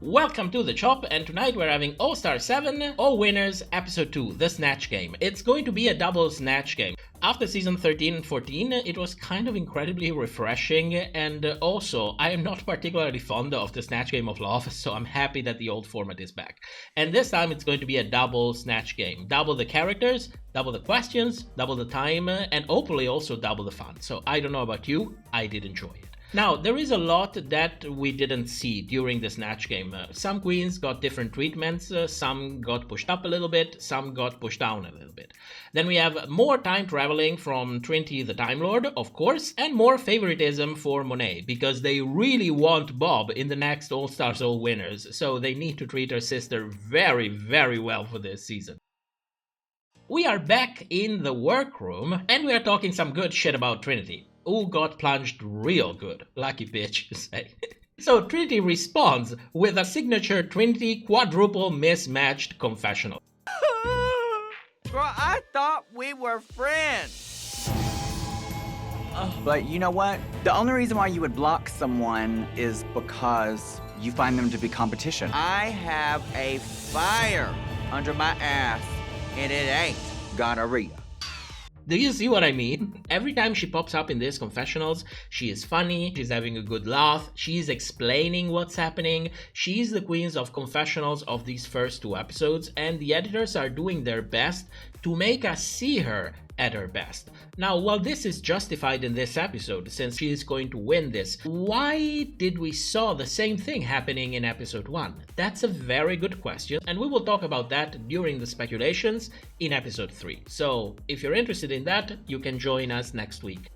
Welcome to the shop, and tonight we're having All-Star 7, All Winners, Episode 2, the Snatch Game. It's going to be a double Snatch Game. After Season 13 and 14, it was kind of incredibly refreshing, and also, I am not particularly fond of the Snatch Game of Love, so I'm happy that the old format is back. And this time it's going to be a double Snatch Game. Double the characters, double the questions, double the time, and hopefully also double the fun. So I don't know about you, I did enjoy it. Now, there is a lot that we didn't see during the Snatch Game. Some queens got different treatments, some got pushed up a little bit, some got pushed down a little bit. Then we have more time traveling from Trinity the Time Lord, of course, and more favoritism for Monet, because they really want Bob in the next All-Stars All Winners, so they need to treat her sister very, very well for this season. We are back in the workroom, and we are talking some good shit about Trinity, who got plunged real good. Lucky bitch, you say. So Trinity responds with a signature Trinity quadruple mismatched confessional. Girl, I thought we were friends. But you know what? The only reason why you would block someone is because you find them to be competition. I have a fire under my ass, and it ain't gonorrhea. Do you see what I mean? Every time she pops up in these confessionals, she is funny, she's having a good laugh, she's explaining what's happening, she's the queen of confessionals of these first two episodes, and the editors are doing their best to make us see her at her best. Now, while this is justified in this episode, since she is going to win this, why did we saw the same thing happening in episode 1? That's a very good question, and we will talk about that during the speculations in episode 3. So, if you're interested in that, you can join us next week.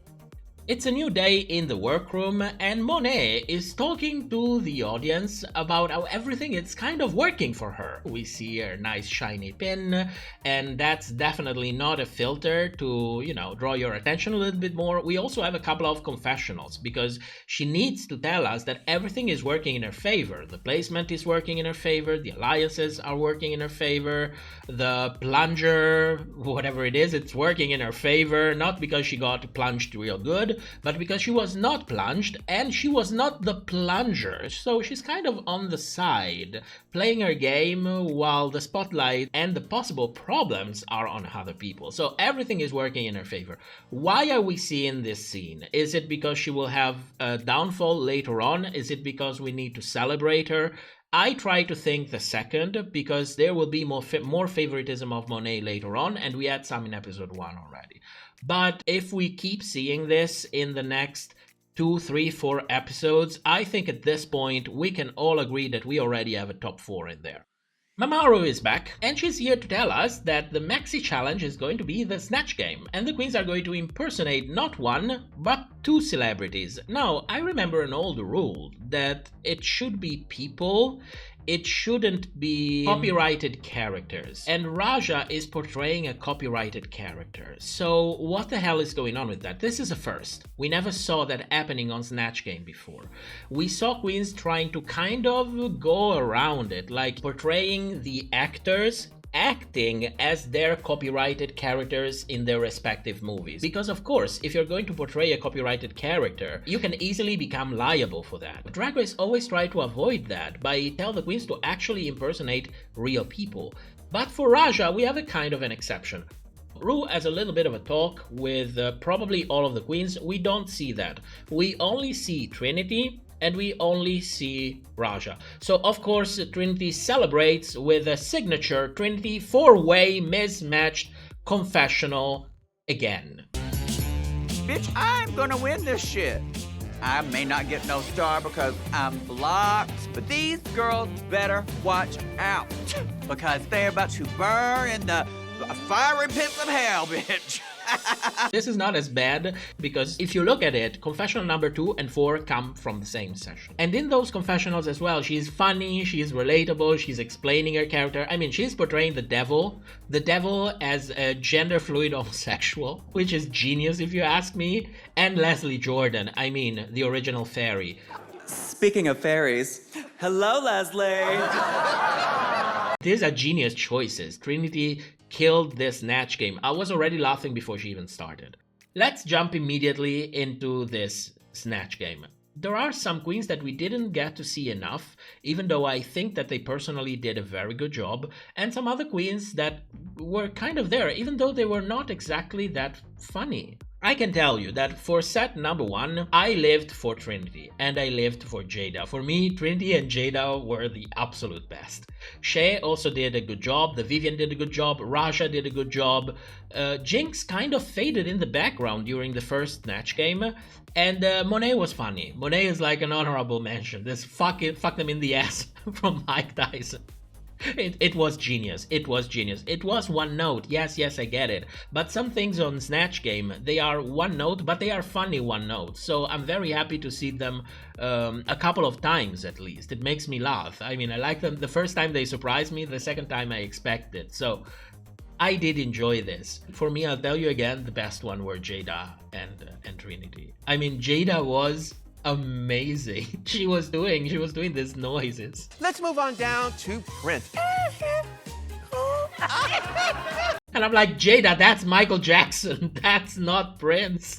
It's a new day in the workroom, and Monet is talking to the audience about how everything is kind of working for her. We see her nice shiny pin, and that's definitely not a filter to, draw your attention a little bit more. We also have a couple of confessionals, because she needs to tell us that everything is working in her favor. The placement is working in her favor, the alliances are working in her favor, the plunger, whatever it is, it's working in her favor, not because she got plunged real good, but because she was not plunged, and she was not the plunger, so she's kind of on the side, playing her game while the spotlight and the possible problems are on other people. So everything is working in her favor. Why are we seeing this scene? Is it because she will have a downfall later on? Is it because we need to celebrate her? I try to think the second, because there will be more favoritism of Monet later on, and we had some in episode 1 already. But if we keep seeing this in the next 2, 3, 4 episodes, I think at this point we can all agree that we already have a top 4 in there. Mamoru is back, and she's here to tell us that the Maxi Challenge is going to be the Snatch Game, and the queens are going to impersonate not one, but 2 celebrities. Now, I remember an old rule that it should be people, it shouldn't be copyrighted characters. And Raja is portraying a copyrighted character. So what the hell is going on with that? This is a first. We never saw that happening on Snatch Game before. We saw queens trying to kind of go around it, like portraying the actors acting as their copyrighted characters in their respective movies. Because of course, if you're going to portray a copyrighted character, you can easily become liable for that. Drag Race always try to avoid that by tell the queens to actually impersonate real people. But for Raja, we have a kind of an exception. Ru has a little bit of a talk with probably all of the queens. We don't see that. We only see Trinity, and we only see Raja. So of course Trinity celebrates with a signature Trinity 4-way mismatched confessional again. Bitch, I'm gonna win this shit. I may not get no star because I'm blocked, but these girls better watch out because they're about to burn in the fiery pits of hell, bitch. This is not as bad, because if you look at it, confessional number 2 and 4 come from the same session. And in those confessionals as well, she's funny, she's relatable, she's explaining her character. I mean, she's portraying the devil as a gender fluid homosexual, which is genius if you ask me. And Leslie Jordan, I mean, the original fairy. Speaking of fairies, hello, Leslie. These are genius choices. Trinity killed this Snatch Game. I was already laughing before she even started. Let's jump immediately into this Snatch Game. There are some queens that we didn't get to see enough, even though I think that they personally did a very good job, and some other queens that were kind of there, even though they were not exactly that funny. I can tell you that for set number 1, I lived for Trinity and I lived for Jada. For me, Trinity and Jada were the absolute best. Shea also did a good job, the Vivienne did a good job, Raja did a good job. Jinkx kind of faded in the background during the first Snatch Game, and Monet was funny. Monet is like an honorable mention. This fuck them in the ass from Mike Tyson. It was genius. It was genius. It was one note. Yes, I get it. But some things on Snatch Game, they are one note, but they are funny one note. So I'm very happy to see them a couple of times at least. It makes me laugh. I mean, I like them. The first time they surprised me. The second time I expected. So I did enjoy this. For me, I'll tell you again, the best one were Jada and Trinity. I mean, Jada was amazing. She was doing these noises. Let's move on down to print. And I'm like, Jada, that's Michael Jackson. That's not Prince.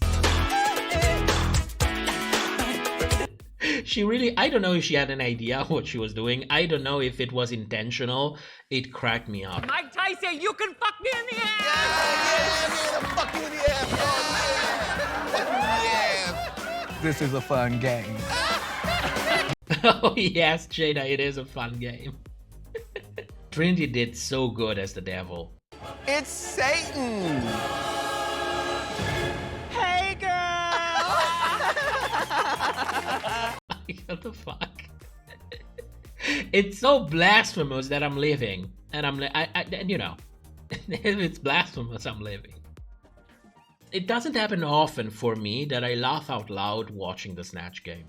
She really, I don't know if she had an idea what she was doing. I don't know if it was intentional. It cracked me up. Mike Tyson, you can fuck me in the ass! Yeah, fuck you in the ass, fuck you in the ass. This is a fun game. Oh yes, Jada, it is a fun game. Trinity did so good as the devil. It's Satan. Hey, girl! What the fuck? It's so blasphemous that I'm living, and and you know, if it's blasphemous, I'm living. It doesn't happen often for me that I laugh out loud watching the Snatch Game.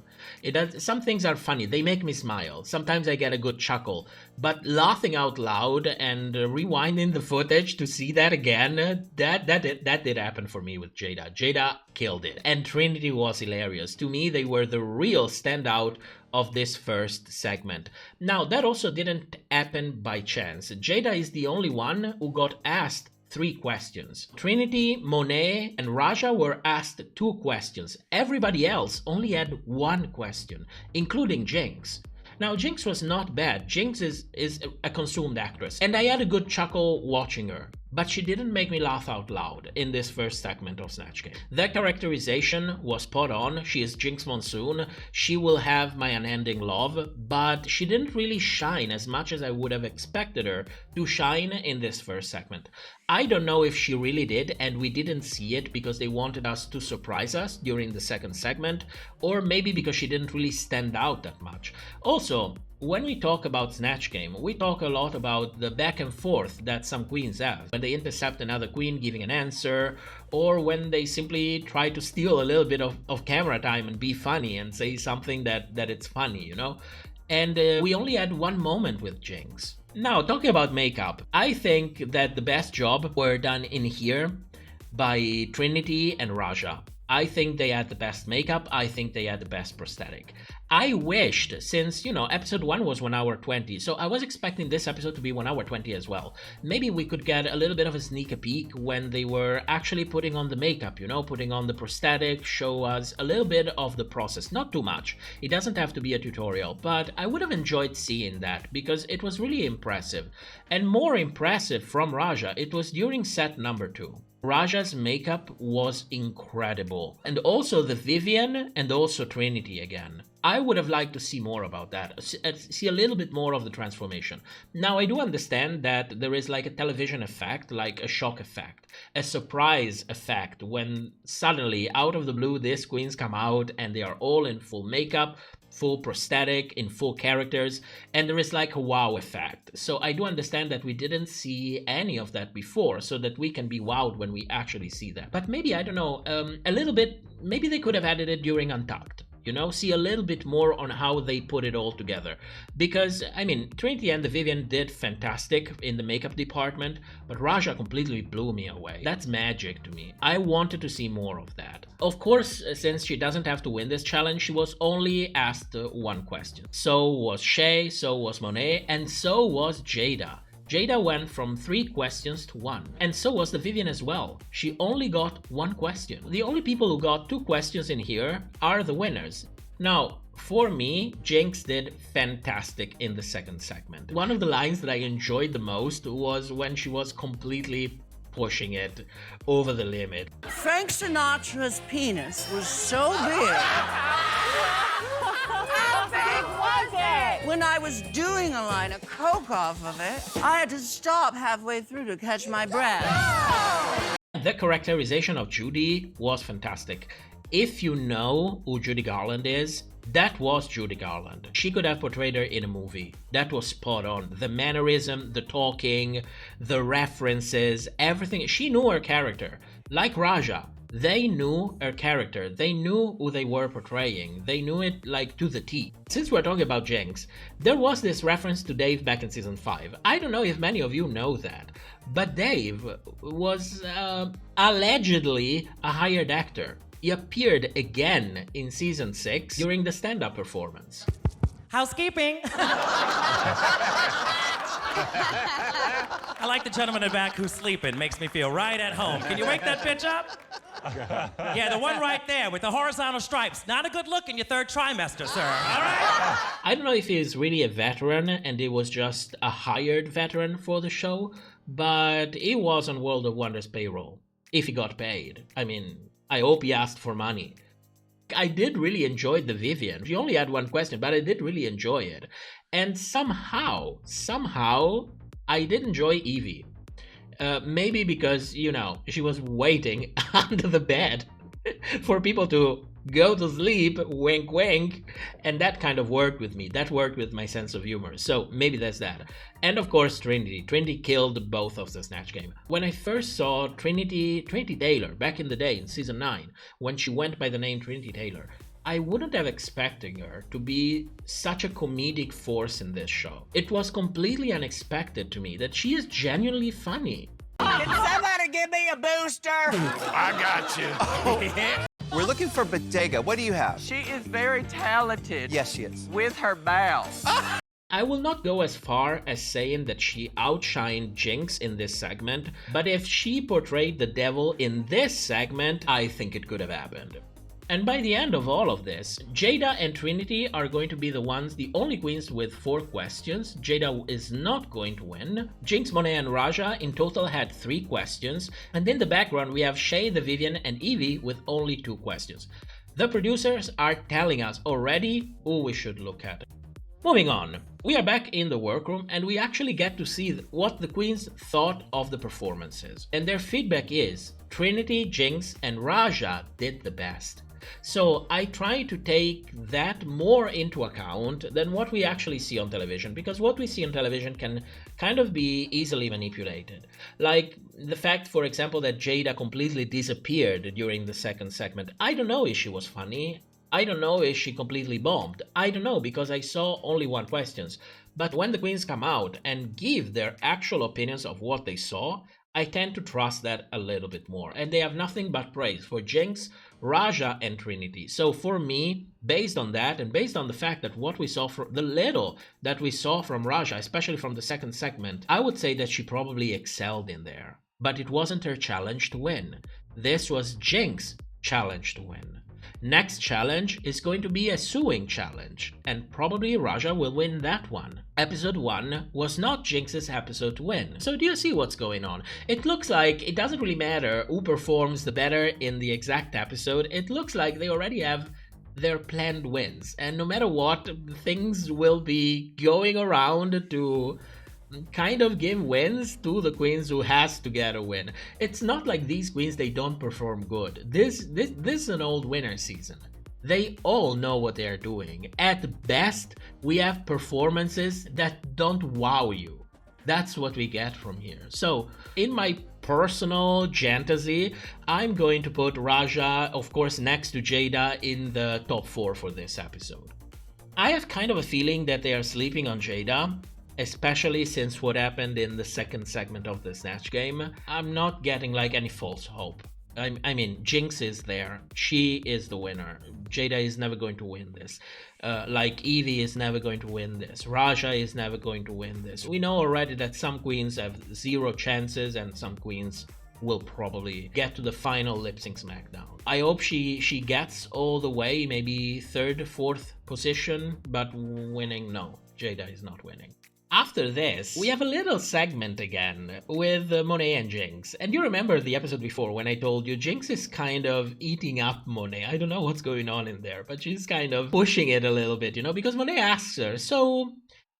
Some things are funny, they make me smile. Sometimes I get a good chuckle, but laughing out loud and rewinding the footage to see that again, that did happen for me with Jada. Jada killed it. And Trinity was hilarious. To me, they were the real standout of this first segment. Now, that also didn't happen by chance. Jada is the only one who got asked 3 questions. Trinity, Monet, and Raja were asked 2 questions. Everybody else only had 1 question, including Jinkx. Now, Jinkx was not bad. Jinkx is a consumed actress, and I had a good chuckle watching her. But she didn't make me laugh out loud in this first segment of Snatch Game. That characterization was spot on. She is Jinkx Monsoon. She will have my unending love, but she didn't really shine as much as I would have expected her to shine in this first segment. I don't know if she really did and we didn't see it because they wanted us to surprise us during the second segment, or maybe because she didn't really stand out that much. Also, when we talk about Snatch Game, we talk a lot about the back and forth that some queens have. When they intercept another queen giving an answer, or when they simply try to steal a little bit of camera time and be funny and say something that it's funny, you know? And we only had 1 moment with Jinkx. Now, talking about makeup, I think that the best job were done in here by Trinity and Raja. I think they had the best makeup. I think they had the best prosthetic. I wished, since, you know, episode 1 was 1 hour 20, so I was expecting this episode to be 1 hour 20 as well. Maybe we could get a little bit of a sneak peek when they were actually putting on the makeup, you know, putting on the prosthetic, show us a little bit of the process. Not too much. It doesn't have to be a tutorial, but I would have enjoyed seeing that because it was really impressive. And more impressive from Raja, it was during set number 2. Raja's makeup was incredible. And also the Vivienne and also Trinity again. I would have liked to see more about that, see a little bit more of the transformation. Now, I do understand that there is like a television effect, like a shock effect, a surprise effect when suddenly, out of the blue, these queens come out and they are all in full makeup, full prosthetic, in full characters, and there is like a wow effect. So I do understand that we didn't see any of that before, so that we can be wowed when we actually see that. But maybe, I don't know, a little bit, maybe they could have added it during Untucked. You know, see a little bit more on how they put it all together. Because, I mean, Trinity and the Vivienne did fantastic in the makeup department, but Raja completely blew me away. That's magic to me. I wanted to see more of that. Of course, since she doesn't have to win this challenge, she was only asked 1 question. So was Shea, so was Monet, and so was Jada. Jada went from 3 questions to 1, and so was the Vivienne as well. She only got 1 question. The only people who got 2 questions in here are the winners. Now, for me, Jinkx did fantastic in the second segment. One of the lines that I enjoyed the most was when she was completely pushing it over the limit. Frank Sinatra's penis was so big. How big was it? When I was doing a line of coke off of it, I had to stop halfway through to catch my breath. The characterization of Judy was fantastic. If you know who Judy Garland is, that was Judy Garland. She could have portrayed her in a movie. That was spot on. The mannerism, the talking, the references, everything. She knew her character. Like Raja, they knew her character. They knew who they were portraying. They knew it like to the T. Since we're talking about Jinkx, there was this reference to Dave back in season 5. I don't know if many of you know that, but Dave was allegedly a hired actor. He appeared again in season 6 during the stand-up performance. Housekeeping. I like the gentleman in the back who's sleeping. Makes me feel right at home. Can you wake that bitch up? Yeah, the one right there with the horizontal stripes. Not a good look in your third trimester, sir. All right? I don't know if he's really a veteran and he was just a hired veteran for the show, but he was on World of Wonders payroll. If he got paid. I mean, I hope he asked for money. I did really enjoy the Vivian. She only had one question, but I did really enjoy it. And somehow, I did enjoy Evie. Maybe because, you know, she was waiting under the bed for people to go to sleep, wink wink, and that kind of worked with me. That worked with my sense of humor. So maybe that's that. And of course, Trinity. Trinity killed both of the Snatch Game. When I first saw Trinity Taylor back in the day in season 9, when she went by the name Trinity Taylor, I wouldn't have expected her to be such a comedic force in this show. It was completely unexpected to me that she is genuinely funny. Can somebody give me a booster? I got you. We're looking for Bodega. What do you have? She is very talented. Yes, she is. With her bows. I will not go as far as saying that she outshined Jinkx in this segment, but if she portrayed the devil in this segment, I think it could have happened. And by the end of all of this, Jada and Trinity are going to be the only queens with 4 questions. Jada is not going to win. Jinkx, Monet, and Raja in total had 3 questions. And in the background, we have Shay, the Vivian, and Evie with only 2 questions. The producers are telling us already who we should look at. Moving on, we are back in the workroom and we actually get to see what the queens thought of the performances. And their feedback is Trinity, Jinkx, and Raja did the best. So I try to take that more into account than what we actually see on television, because what we see on television can kind of be easily manipulated. Like the fact, for example, that Jada completely disappeared during the second segment. I don't know if she was funny. I don't know if she completely bombed. I don't know, because I saw only 1 question. But when the queens come out and give their actual opinions of what they saw, I tend to trust that a little bit more. And they have nothing but praise for Jinkx, Raja, and Trinity. So for me, based on that, and based on the fact that what we saw, the little that we saw from Raja, especially from the second segment, I would say that she probably excelled in there. But it wasn't her challenge to win. This was Jinkx's challenge to win. Next challenge is going to be a suing challenge, and probably Raja will win that one. Episode 1 was not Jinkx's episode to win. So do you see what's going on? It looks like it doesn't really matter who performs the better in the exact episode. It looks like they already have their planned wins, and no matter what, things will be going around to kind of give wins to the queens who has to get a win. It's not like these queens, they don't perform good. This is an old winner season. They all know what they're doing. At best, we have performances that don't wow you. That's what we get from here. So, in my personal fantasy, I'm going to put Raja, of course, next to Jada in the top 4 for this episode. I have kind of a feeling that they are sleeping on Jada, especially since what happened in the second segment of the Snatch Game. I'm not getting like any false hope. I mean, Jinkx is there. She is the winner. Jada is never going to win this. Like Evie is never going to win this. Raja is never going to win this. We know already that some queens have 0 chances and some queens will probably get to the final lip sync smackdown. I hope she gets all the way, maybe 3rd, 4th position, but winning, no. Jada is not winning. After this, we have a little segment again with Monet and Jinkx. And you remember the episode before when I told you Jinkx is kind of eating up Monet. I don't know what's going on in there, but she's kind of pushing it a little bit, because Monet asks her, so,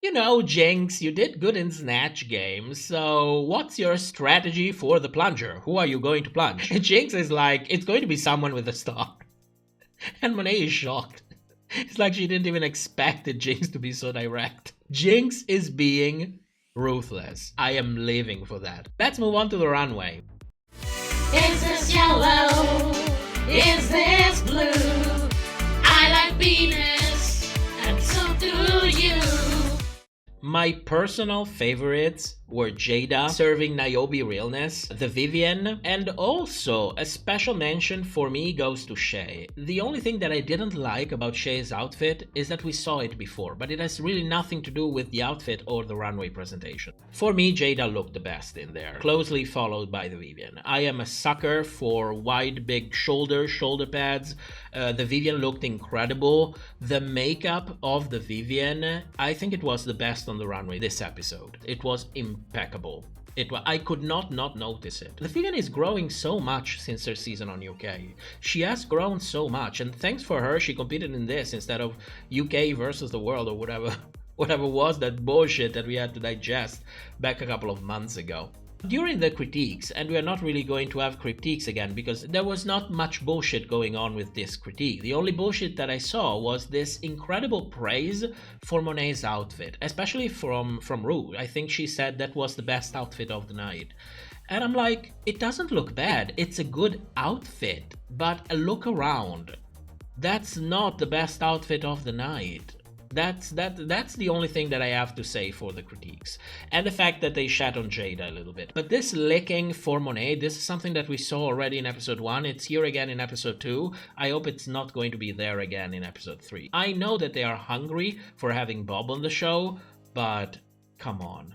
Jinkx, you did good in Snatch Game, so what's your strategy for the plunger? Who are you going to plunge? And Jinkx is like, it's going to be someone with a star. And Monet is shocked. It's like she didn't even expect Jinkx to be so direct. Jinkx is being ruthless. I am living for that. Let's move on to the runway. Is this yellow? Is this blue? I like Venus, and so do you. My personal favorites were Jada serving Niobe realness, the Vivienne, and also a special mention for me goes to Shea. The only thing that I didn't like about Shea's outfit is that we saw it before, but it has really nothing to do with the outfit or the runway presentation. For me, Jada looked the best in there, closely followed by the Vivienne. I am a sucker for wide, big shoulder pads. The Vivienne looked incredible. The makeup of the Vivienne, I think it was the best on the runway this episode. It was impeccable. I could not notice it. The Vivienne is growing so much since her season on UK. She has grown so much, and thanks for her, she competed in this instead of UK versus the world or whatever was that bullshit that we had to digest back a couple of months ago. During the critiques, and we are not really going to have critiques again because there was not much bullshit going on with this critique. The only bullshit that I saw was this incredible praise for Monet's outfit, especially from Rue. I think she said that was the best outfit of the night. And I'm like, it doesn't look bad. It's a good outfit, but a look around. That's not the best outfit of the night. That's the only thing that I have to say for the critiques. And the fact that they shat on Jada a little bit. But this licking for Monet, this is something that we saw already in episode 1. It's here again in episode 2. I hope it's not going to be there again in episode 3. I know that they are hungry for having Bob on the show, but come on.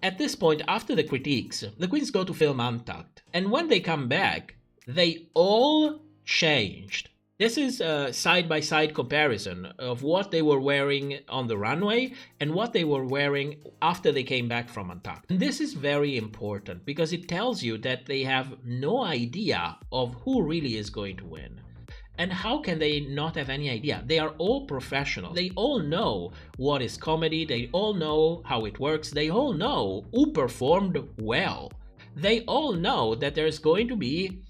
At this point, after the critiques, the queens go to film Untucked. And when they come back, they all changed. This is a side-by-side comparison of what they were wearing on the runway and what they were wearing after they came back from Untucked. And this is very important because it tells you that they have no idea of who really is going to win. And how can they not have any idea? They are all professionals. They all know what is comedy. They all know how it works. They all know who performed well. They all know that there's going to be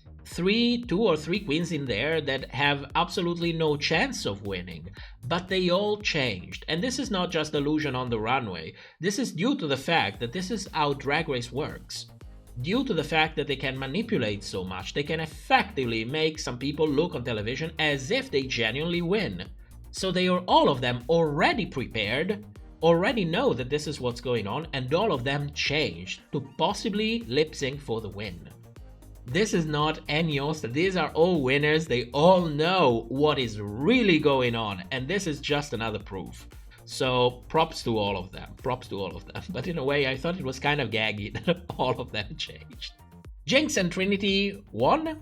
two or three queens in there that have absolutely no chance of winning, but they all changed. And this is not just illusion on the runway. This is due to the fact that this is how Drag Race works. Due to the fact that they can manipulate so much, they can effectively make some people look on television as if they genuinely win. So they are all of them already prepared, already know that this is what's going on, and all of them changed to possibly lip sync for the win. This is not any All-Star. These are all winners. They all know what is really going on. And this is just another proof. So props to all of them. Props to all of them. But in a way, I thought it was kind of gaggy that all of them changed. Jinkx and Trinity won.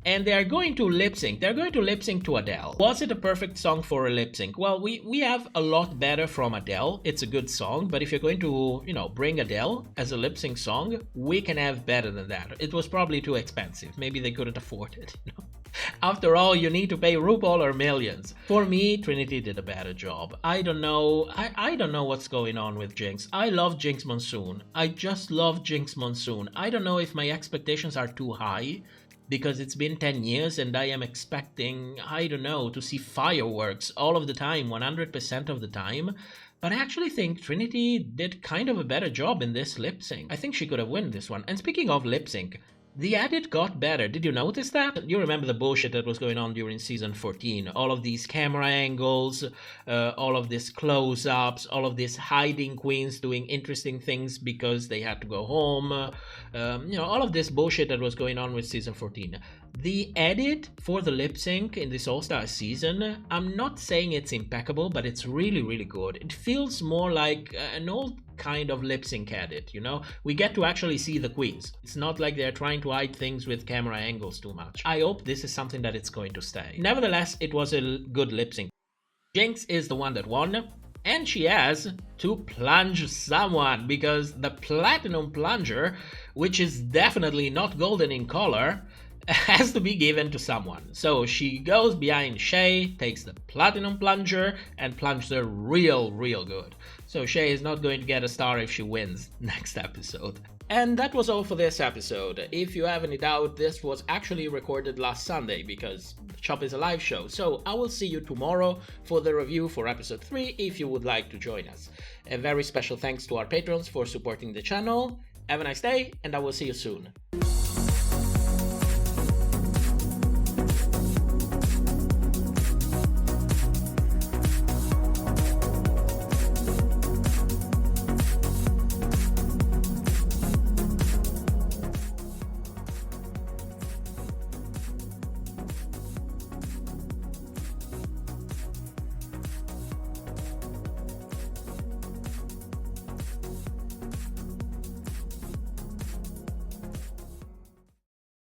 And they are going to lip sync. They're going to lip sync to Adele. Was it a perfect song for a lip sync? Well, we have a lot better from Adele. It's a good song, but if you're going to, bring Adele as a lip sync song, we can have better than that. It was probably too expensive. Maybe they couldn't afford it. After all, you need to pay RuPaul or millions. For me, Trinity did a better job. I don't know. I don't know what's going on with Jinkx. I love Jinkx Monsoon. I just love Jinkx Monsoon. I don't know if my expectations are too high, because it's been 10 years and I am expecting, I don't know, to see fireworks all of the time, 100% of the time. But I actually think Trinity did kind of a better job in this lip sync. I think she could have won this one. And speaking of lip sync, the edit got better. Did you notice that? You remember the bullshit that was going on during season 14. All of these camera angles, all of these close-ups, all of these hiding queens doing interesting things because they had to go home. All of this bullshit that was going on with season 14. The edit for the lip sync in this All-Star season, I'm not saying it's impeccable, but it's really, really good. It feels more like an old kind of lip sync edit, you know? We get to actually see the queens. It's not like they're trying to hide things with camera angles too much. I hope this is something that it's going to stay. Nevertheless, it was a good lip sync. Jinkx is the one that won, and she has to plunge someone, because the platinum plunger, which is definitely not golden in color, has to be given to someone. So she goes behind Shea, takes the platinum plunger, and plunges her real good. So Shea is not going to get a star if she wins next episode. And that was all for this episode. If you have any doubt, this was actually recorded last Sunday because Chop is a live show. So I will see you tomorrow for the review for episode 3 if you would like to join us. A very special thanks to our patrons for supporting the channel. Have a nice day, and I will see you soon.